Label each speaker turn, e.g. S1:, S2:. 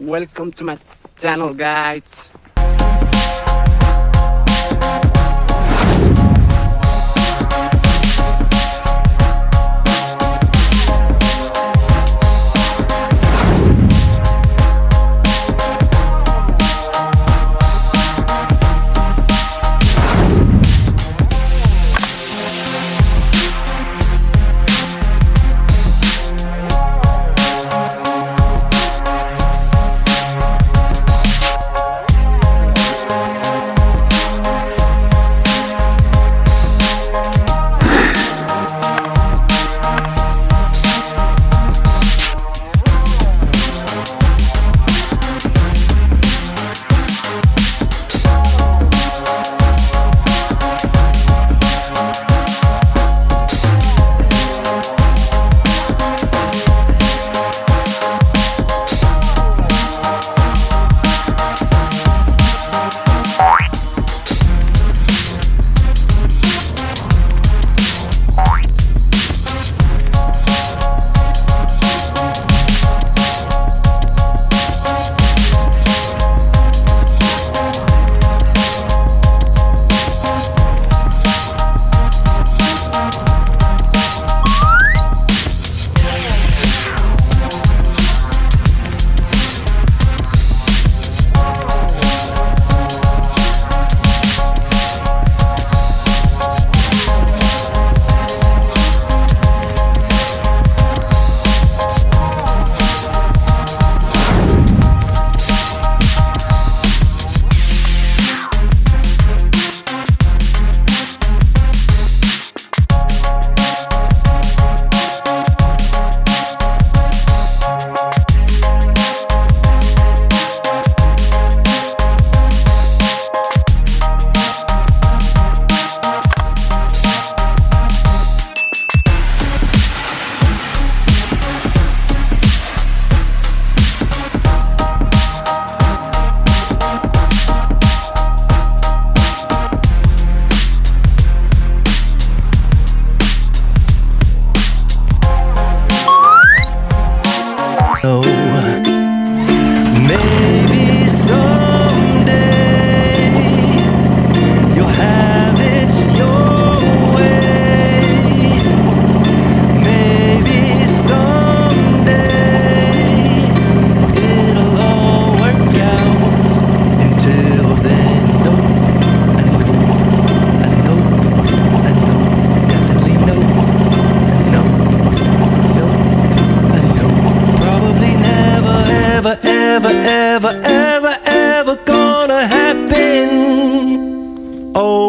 S1: Welcome to my channel, guys.
S2: Maybe someday you'll have it your way. Maybe someday it'll all work out. Until then, no, I know, definitely no, I know, probably never, ever gonna happen. Oh,